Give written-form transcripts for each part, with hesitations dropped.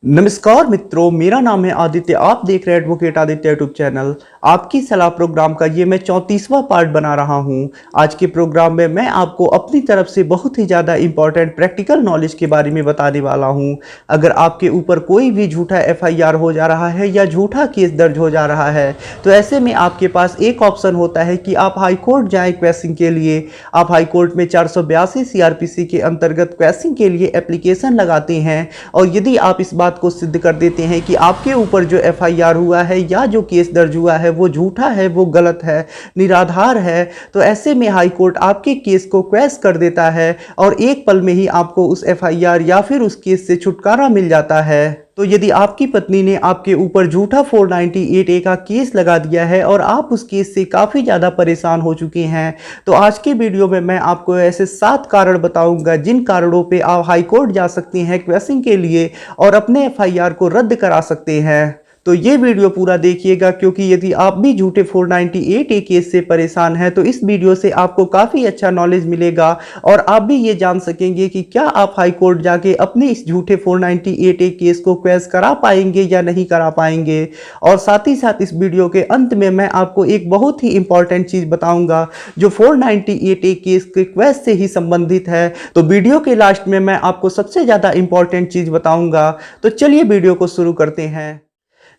नमस्कार मित्रों, मेरा नाम है आदित्य। आप देख रहे हैं एडवोकेट आदित्य यूट्यूब चैनल। आपकी सलाह प्रोग्राम का ये मैं 34वां पार्ट बना रहा हूँ। आज के प्रोग्राम में मैं आपको अपनी तरफ से बहुत ही ज़्यादा इंपॉर्टेंट प्रैक्टिकल नॉलेज के बारे में बताने वाला हूँ। अगर आपके ऊपर कोई भी झूठा FIR हो जा रहा है या झूठा केस दर्ज हो जा रहा है, तो ऐसे में आपके पास एक ऑप्शन होता है कि आप हाई कोर्ट जाएँ क्वेश्चन के लिए। आप हाई कोर्ट में 482 CRPC के अंतर्गत क्वेश्चन के लिए एप्लीकेशन लगाते हैं, और यदि आप इस बात को सिद्ध कर देते हैं कि आपके ऊपर जो FIR हुआ है या जो केस दर्ज हुआ है वो झूठा है, वो गलत है, निराधार है, तो ऐसे में हाई कोर्ट आपके केस को क्वैश कर देता है और एक पल में ही आपको उस FIR या फिर उस केस से छुटकारा मिल जाता है। तो यदि आपकी पत्नी ने आपके ऊपर झूठा 498A का केस लगा दिया है और आप उस केस से काफ़ी ज़्यादा परेशान हो चुके हैं, तो आज के वीडियो में मैं आपको ऐसे 7 कारण बताऊंगा जिन कारणों पे आप हाई कोर्ट जा सकते हैं क्वेश्चन के लिए और अपने FIR को रद्द करा सकते हैं। तो ये वीडियो पूरा देखिएगा, क्योंकि यदि आप भी झूठे 498A केस से परेशान हैं तो इस वीडियो से आपको काफ़ी अच्छा नॉलेज मिलेगा और आप भी ये जान सकेंगे कि क्या आप हाई कोर्ट जाके अपने इस झूठे 498A केस को क्वैश करा पाएंगे या नहीं करा पाएंगे। और साथ ही साथ इस वीडियो के अंत में मैं आपको एक बहुत ही इंपॉर्टेंट चीज़ बताऊंगा जो 498A केस के क्वैश से ही संबंधित है। तो वीडियो के लास्ट में मैं आपको सबसे ज़्यादा इंपॉर्टेंट चीज़ बताऊंगा। तो चलिए वीडियो को शुरू करते हैं।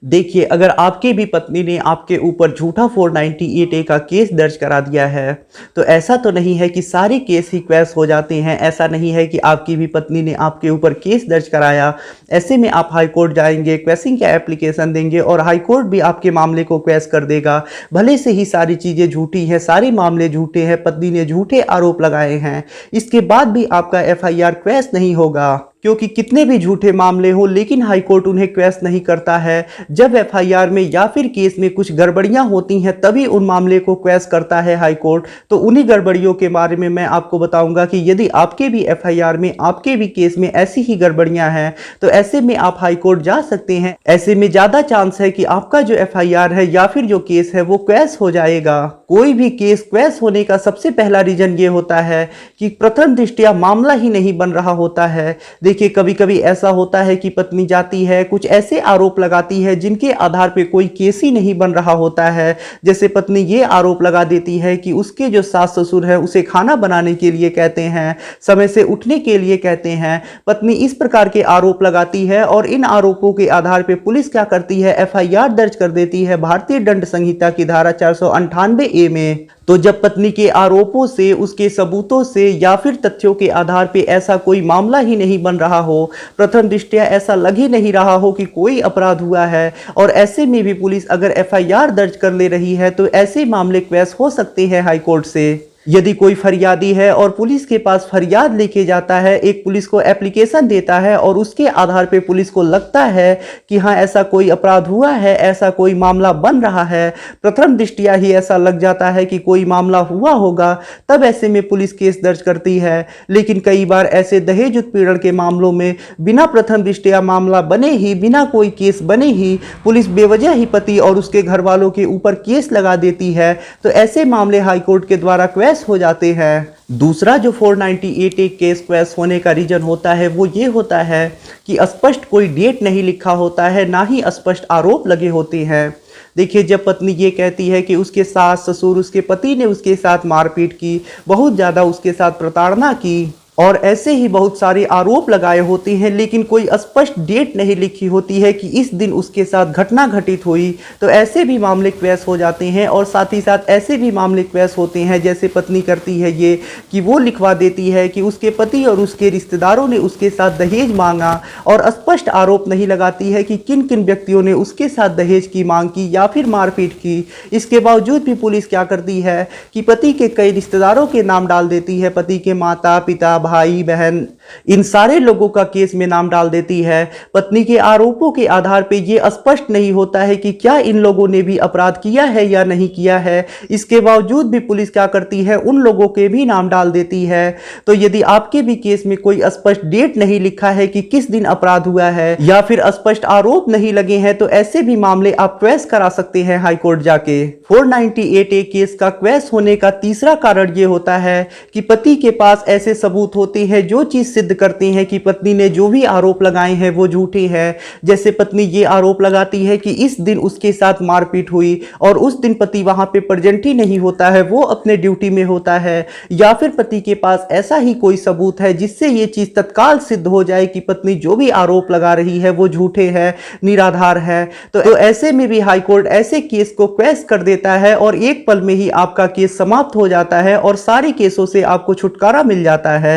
देखिए, अगर आपकी भी पत्नी ने आपके ऊपर झूठा 498A का केस दर्ज करा दिया है, तो ऐसा तो नहीं है कि सारे केस ही क्वैश हो जाते हैं। ऐसा नहीं है कि आपकी भी पत्नी ने आपके ऊपर केस दर्ज कराया, ऐसे में आप हाई कोर्ट जाएंगे, क्वैशिंग का एप्लीकेशन देंगे और हाई कोर्ट भी आपके मामले को क्वैश कर देगा। भले से ही सारी चीज़ें झूठी हैं, सारे मामले झूठे हैं, पत्नी ने झूठे आरोप लगाए हैं, इसके बाद भी आपका FIR क्वैश नहीं होगा, क्योंकि कितने भी झूठे मामले हो लेकिन हाई कोर्ट उन्हें क्वैश नहीं करता है। जब FIR में या फिर केस में कुछ गड़बड़ियां होती हैं तभी उन मामले को क्वैश करता है हाई कोर्ट। तो उन्हीं गड़बड़ियों के बारे में मैं आपको बताऊंगा कि यदि आपके भी FIR में, आपके भी केस में ऐसी ही गड़बड़ियां हैं, तो ऐसे में आप हाई कोर्ट जा सकते हैं। ऐसे में ज़्यादा चांस है कि आपका जो FIR है या फिर जो केस है वो क्वैश हो जाएगा। कोई भी केस क्वैश होने का सबसे पहला रीजन ये होता है कि प्रथम दृष्टया मामला ही नहीं बन रहा होता है। देखिए, कभी कभी ऐसा होता है कि पत्नी जाती है, कुछ ऐसे आरोप लगाती है जिनके आधार पे कोई केस ही नहीं बन रहा होता है। जैसे पत्नी ये आरोप लगा देती है कि उसके जो सास ससुर है उसे खाना बनाने के लिए कहते हैं, समय से उठने के लिए कहते हैं। पत्नी इस प्रकार के आरोप लगाती है और इन आरोपों के आधार पे पुलिस क्या करती है, FIR दर्ज कर देती है भारतीय दंड संहिता की धारा 498A में। तो जब पत्नी के आरोपों से, उसके सबूतों से या फिर तथ्यों के आधार पे ऐसा कोई मामला ही नहीं बन रहा हो, प्रथम दृष्टया ऐसा लग ही नहीं रहा हो कि कोई अपराध हुआ है, और ऐसे में भी पुलिस अगर FIR दर्ज कर ले रही है, तो ऐसे मामले क्वैश हो सकते हैं हाई कोर्ट से। यदि कोई फरियादी है और पुलिस के पास फरियाद लेके जाता है, एक पुलिस को एप्लीकेशन देता है और उसके आधार पे पुलिस को लगता है कि हाँ ऐसा कोई अपराध हुआ है, ऐसा कोई मामला बन रहा है, प्रथम दृष्टया ही ऐसा लग जाता है कि कोई मामला हुआ होगा, तब ऐसे में पुलिस केस दर्ज करती है। लेकिन कई बार ऐसे दहेज उत्पीड़न के मामलों में बिना प्रथम दृष्टया मामला बने ही, बिना कोई केस बने ही पुलिस बेवजह ही पति और उसके घर वालों के ऊपर केस लगा देती है। तो ऐसे मामले हाई कोर्ट के द्वारा क्वैश हो जाते हैं। दूसरा जो 498A केस क्वैश होने का रीजन होता है वो ये होता है कि स्पष्ट कोई डेट नहीं लिखा होता है, ना ही स्पष्ट आरोप लगे होते हैं। देखिए, जब पत्नी ये कहती है कि उसके सास ससुर, उसके पति ने उसके साथ मारपीट की, बहुत ज़्यादा उसके साथ प्रताड़ना की और ऐसे ही बहुत सारे आरोप लगाए होते हैं, लेकिन कोई स्पष्ट डेट नहीं लिखी होती है कि इस दिन उसके साथ घटना घटित हुई, तो ऐसे भी मामले क्वैश हो जाते हैं। और साथ ही साथ ऐसे भी मामले क्वैश होते हैं, जैसे पत्नी करती है ये कि वो लिखवा देती है कि उसके पति और उसके रिश्तेदारों ने उसके साथ दहेज मांगा, और स्पष्ट आरोप नहीं लगाती है कि किन किन व्यक्तियों ने उसके साथ दहेज की मांग की या फिर मारपीट की। इसके बावजूद भी पुलिस क्या करती है कि पति के कई रिश्तेदारों के नाम डाल देती है, पति के माता पिता, भाई बहन, इन सारे लोगों का केस में नाम डाल देती है। पत्नी के आरोपों के आधार पे ये स्पष्ट नहीं होता है कि क्या इन लोगों ने भी अपराध किया है या नहीं किया है। इसके बावजूद भी पुलिस क्या करती है, उन लोगों के भी नाम डाल देती है। तो यदि आपके भी केस में कोई स्पष्ट डेट नहीं लिखा है कि किस दिन अपराध हुआ है या फिर स्पष्ट आरोप नहीं लगे हैं, तो ऐसे भी मामले आप क्वैश करा सकते हैं हाई कोर्ट जाके। 498A केस का क्वैश होने का तीसरा कारण ये होता है कि पति के पास ऐसे सबूत होते हैं जो चीज सिद्ध करते हैं कि पत्नी ने जो भी आरोप लगाए हैं वो झूठे हैं। जैसे पत्नी ये आरोप लगाती है कि इस दिन उसके साथ मारपीट हुई और उस दिन पति वहां पे प्रेजेंट ही नहीं होता है, वो अपने ड्यूटी में होता है, या फिर पति के पास ऐसा ही कोई सबूत है जिससे ये चीज तत्काल सिद्ध हो जाए कि पत्नी जो भी आरोप लगा रही है वो झूठे है, निराधार है। तो ऐसे में भी हाई कोर्ट ऐसे केस को क्वैश कर देता है और एक पल में ही आपका केस समाप्त हो जाता है और सारे केसों से आपको छुटकारा मिल जाता है।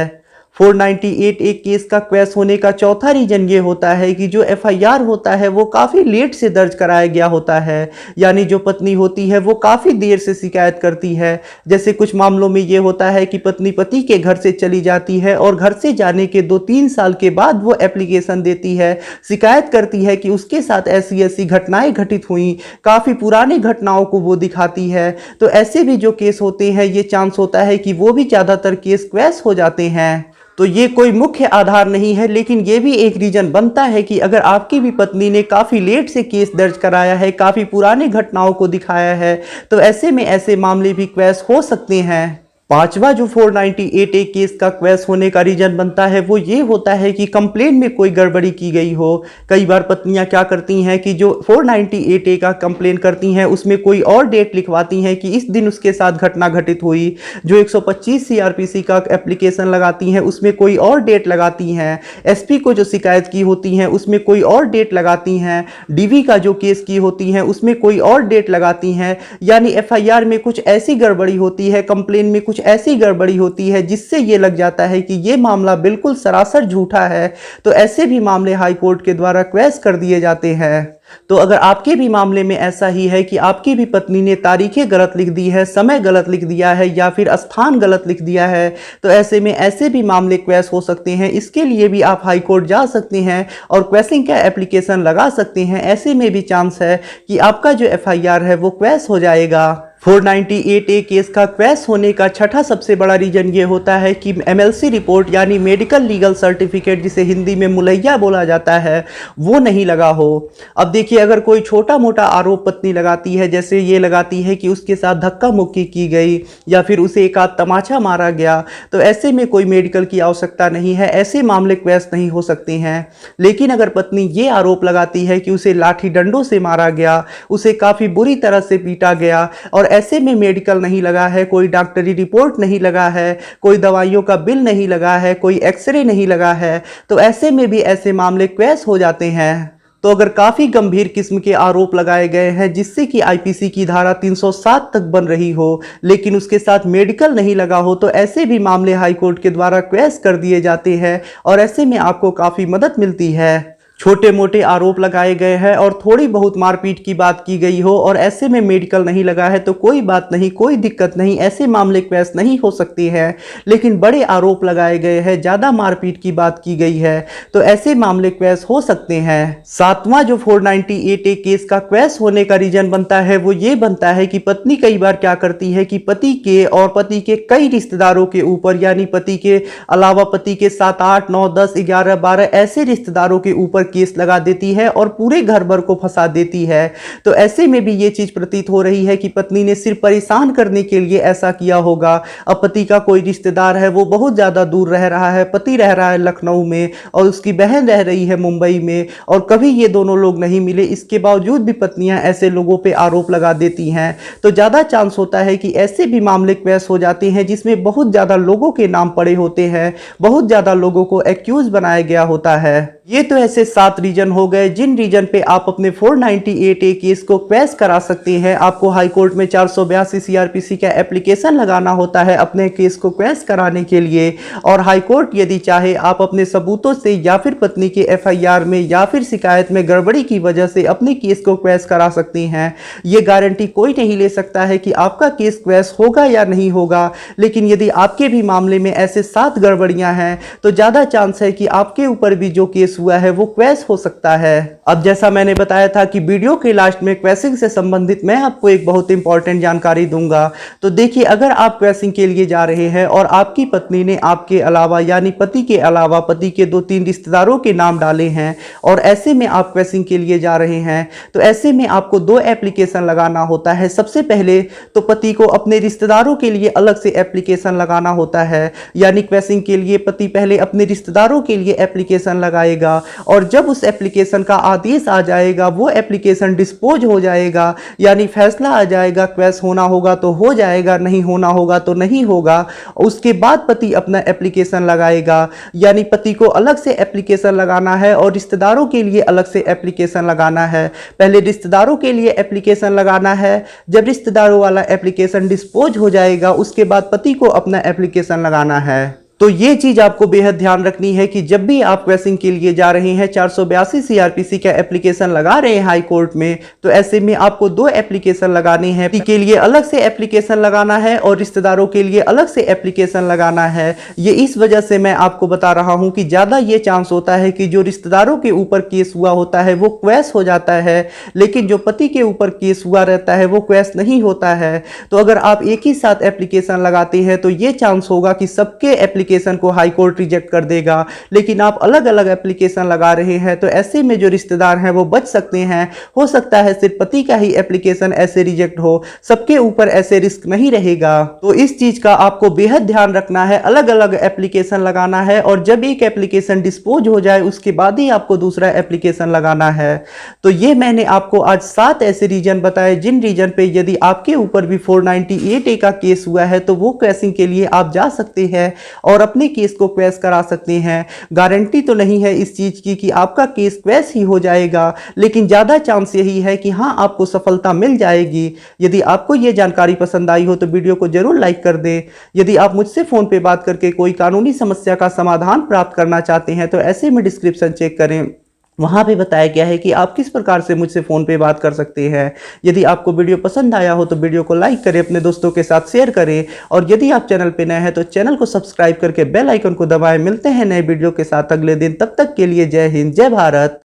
498 एक केस का क्वैश होने का चौथा रीजन ये होता है कि जो एफआईआर होता है वो काफ़ी लेट से दर्ज कराया गया होता है, यानी जो पत्नी होती है वो काफ़ी देर से शिकायत करती है। जैसे कुछ मामलों में ये होता है कि पत्नी पति के घर से चली जाती है और घर से जाने के 2-3 साल के बाद वो एप्लीकेशन देती है, शिकायत करती है कि उसके साथ ऐसी ऐसी घटनाएं घटित हुई, काफ़ी पुरानी घटनाओं को वो दिखाती है। तो ऐसे भी जो केस होते हैं ये चांस होता है कि वो भी ज़्यादातर केस क्वैश हो जाते हैं। तो ये कोई मुख्य आधार नहीं है, लेकिन ये भी एक रीजन बनता है कि अगर आपकी भी पत्नी ने काफ़ी लेट से केस दर्ज कराया है, काफ़ी पुरानी घटनाओं को दिखाया है, तो ऐसे में ऐसे मामले भी क्वैश हो सकते हैं। पांचवा जो 498 ए केस का क्वैश होने का रीजन बनता है वो ये होता है कि कंप्लेंट में कोई गड़बड़ी की गई हो। कई बार पत्नियां क्या करती हैं कि जो 498 ए का कंप्लेंट करती हैं उसमें कोई और डेट लिखवाती हैं कि इस दिन उसके साथ घटना घटित हुई। जो 125 सीआरपीसी का एप्लीकेशन लगाती हैं उसमें कोई और डेट लगाती हैं। एसपी को जो शिकायत की होती हैं उसमें कोई और डेट लगाती हैं। डीवी का जो केस की होती हैं उसमें कोई और डेट लगाती हैं। यानी एफआईआर में कुछ ऐसी गड़बड़ी होती है, कंप्लेन में कुछ ऐसी गड़बड़ी होती है जिससे ये लग जाता है कि ये मामला बिल्कुल सरासर झूठा है। तो ऐसे भी मामले हाई कोर्ट के द्वारा क्वैश कर दिए जाते हैं। तो अगर आपके भी मामले में ऐसा ही है कि आपकी भी पत्नी ने तारीखें गलत लिख दी है, समय गलत लिख दिया है या फिर स्थान गलत लिख दिया है, तो ऐसे में ऐसे भी मामले क्वैश हो सकते हैं। इसके लिए भी आप हाई कोर्ट जा सकते हैं और क्वैशिंग का एप्लीकेशन लगा सकते हैं। ऐसे में भी चांस है कि आपका जो एफआईआर है वो क्वैश हो जाएगा। 498 ए केस का क्वैश होने का छठा सबसे बड़ा रीजन ये होता है कि एमएलसी रिपोर्ट यानी मेडिकल लीगल सर्टिफिकेट, जिसे हिंदी में मुलैया बोला जाता है, वो नहीं लगा हो। अब देखिए, अगर कोई छोटा मोटा आरोप पत्नी लगाती है, जैसे ये लगाती है कि उसके साथ धक्का मुक्की की गई या फिर उसे एक आध तमाचा मारा गया, तो ऐसे में कोई मेडिकल की आवश्यकता नहीं है, ऐसे मामले क्वैश नहीं हो सकते हैं। लेकिन अगर पत्नी ये आरोप लगाती है कि उसे लाठी डंडों से मारा गया, उसे काफ़ी बुरी तरह से पीटा गया और ऐसे में मेडिकल नहीं लगा है, कोई डॉक्टरी रिपोर्ट नहीं लगा है, कोई दवाइयों का बिल नहीं लगा है, कोई एक्सरे नहीं लगा है, तो ऐसे में भी ऐसे मामले क्वैश हो जाते हैं। तो अगर काफ़ी गंभीर किस्म के आरोप लगाए गए हैं जिससे कि आईपीसी की धारा 307 तक बन रही हो, लेकिन उसके साथ मेडिकल नहीं लगा हो, तो ऐसे भी मामले हाई कोर्ट के द्वारा क्वैश कर दिए जाते हैं और ऐसे में आपको काफ़ी मदद मिलती है। छोटे मोटे आरोप लगाए गए हैं और थोड़ी बहुत मारपीट की बात की गई हो और ऐसे में मेडिकल नहीं लगा है, तो कोई बात नहीं, कोई दिक्कत नहीं, ऐसे मामले क्वैश नहीं हो सकते हैं। लेकिन बड़े आरोप लगाए गए हैं, ज़्यादा मारपीट की बात की गई है, तो ऐसे मामले क्वैश हो सकते हैं। सातवां जो 498 ए केस का क्वैश होने का रीजन बनता है वो ये बनता है कि पत्नी कई बार क्या करती है कि पति के और पति के कई रिश्तेदारों के ऊपर, यानी पति के अलावा पति के 7, 8, 9, 10, 11, 12 ऐसे रिश्तेदारों के ऊपर केस लगा देती है और पूरे घर भर को फंसा देती है। तो ऐसे में भी ये चीज प्रतीत हो रही है कि पत्नी ने सिर्फ परेशान करने के लिए ऐसा किया होगा। अब पति का कोई रिश्तेदार है, वो बहुत ज्यादा दूर रह रहा है, पति रह रहा है लखनऊ में और उसकी बहन रह रही है मुंबई में, और कभी ये दोनों लोग नहीं मिले, इसके बावजूद भी पत्नियां ऐसे लोगों पे आरोप लगा देती हैं। तो ज्यादा चांस होता है कि ऐसे भी मामले क्वैश हो जाते हैं जिसमें बहुत ज्यादा लोगों के नाम पड़े होते हैं, बहुत ज्यादा लोगों को एक्यूज बनाया गया होता है। ये तो ऐसे 7 रीजन हो गए जिन रीजन पे आप अपने 498 ए केस को क्वैश करा सकते हैं। आपको हाई कोर्ट में 482 सीआरपीसी का एप्लीकेशन लगाना होता है अपने केस को क्वैश कराने के लिए, और हाई कोर्ट यदि चाहे आप अपने सबूतों से या फिर पत्नी के एफआईआर में या फिर शिकायत में गड़बड़ी की वजह से अपने केस को क्वैश करा सकती हैं। ये गारंटी कोई नहीं ले सकता है कि आपका केस क्वैश होगा या नहीं होगा, लेकिन यदि आपके भी मामले में ऐसे 7 गड़बड़ियां हैं तो ज़्यादा चांस है कि आपके ऊपर भी जो केस हुआ है वो क्वेस हो सकता है। अब जैसा मैंने बताया था कि वीडियो के लास्ट में क्वेसिंग से संबंधित मैं आपको एक बहुत इंपॉर्टेंट जानकारी दूंगा। तो देखिए, अगर आप क्वेसिंग के लिए जा रहे हैं और आपकी पत्नी ने आपके अलावा यानी पति के अलावा पति के 2-3 रिश्तेदारों के नाम डाले हैं और ऐसे में आप क्वेसिंग के लिए जा रहे हैं, तो ऐसे में आपको 2 एप्लीकेशन लगाना होता है। सबसे पहले तो पति को अपने रिश्तेदारों के लिए अलग से एप्लीकेशन लगाना होता है, यानी क्वेसिंग के लिए पति पहले अपने रिश्तेदारों के लिए एप्लीकेशन लगाएगा और जब उस एप्लीकेशन का आदेश आ जाएगा, वो एप्लीकेशन डिस्पोज हो जाएगा, यानी फैसला आ जाएगा, क्वेस होना होगा तो हो जाएगा, नहीं होना होगा तो नहीं होगा। उसके बाद पति अपना एप्लीकेशन लगाएगा, यानी पति को अलग से एप्लीकेशन लगाना है और रिश्तेदारों के लिए अलग से एप्लीकेशन लगाना है। पहले रिश्तेदारों के लिए एप्लीकेशन लगाना है, जब रिश्तेदारों वाला एप्लीकेशन डिस्पोज हो जाएगा उसके बाद पति को अपना एप्लीकेशन लगाना है। तो ये चीज आपको बेहद ध्यान रखनी है कि जब भी आप क्वेसिंग के लिए जा रहे हैं, 482 सीआरपीसी का एप्लीकेशन लगा रहे हैं हाई कोर्ट में, तो ऐसे में आपको 2 एप्लीकेशन लगाने हैं। पति के लिए अलग से एप्लीकेशन लगाना है और रिश्तेदारों के लिए अलग से एप्लीकेशन लगाना है। ये इस वजह से मैं आपको बता रहा हूं कि ज्यादा ये चांस होता है कि जो रिश्तेदारों के ऊपर केस हुआ होता है वो क्वेस हो जाता है, लेकिन जो पति के ऊपर केस हुआ रहता है वो क्वेस नहीं होता है। तो अगर आप एक ही साथ एप्लीकेशन लगाते हैं तो ये चांस होगा कि सबके एप्लीकेशन को हाई कोर्ट रिजेक्ट कर देगा, लेकिन आप अलग अलग एप्लीकेशन लगा रहे हैं तो ऐसे में जो रिश्तेदार हैं वो बच सकते हैं। हो सकता है सिर्फ पति का ही एप्लीकेशन ऐसे रिजेक्ट हो, सबके ऊपर ऐसे रिस्क नहीं रहेगा। तो इस चीज का आपको बेहद ध्यान रखना है, अलग अलग एप्लीकेशन लगाना है और जब एक एप्लीकेशन डिस्पोज हो जाए उसके बाद ही आपको दूसरा एप्लीकेशन लगाना है। तो ये मैंने आपको आज 7 ऐसे रीजन बताए जिन रीजन पे यदि आपके ऊपर भी 498A का केस हुआ है तो वो क्वेसिंग के लिए आप जा सकते हैं और अपने केस को क्वेस करा सकते हैं। गारंटी तो नहीं है इस चीज की कि आपका केस क्वेस ही हो जाएगा, लेकिन ज्यादा चांस यही है कि हाँ, आपको सफलता मिल जाएगी। यदि आपको यह जानकारी पसंद आई हो तो वीडियो को जरूर लाइक कर दें। यदि आप मुझसे फोन पे बात करके कोई कानूनी समस्या का समाधान प्राप्त करना चाहते हैं तो ऐसे में डिस्क्रिप्शन चेक करें, वहाँ पे बताया गया है कि आप किस प्रकार से मुझसे फ़ोन पे बात कर सकते हैं। यदि आपको वीडियो पसंद आया हो तो वीडियो को लाइक करें, अपने दोस्तों के साथ शेयर करें और यदि आप चैनल पे नए हैं तो चैनल को सब्सक्राइब करके बेल आइकन को दबाएं। मिलते हैं नए वीडियो के साथ अगले दिन, तब तक के लिए जय हिंद, जय भारत।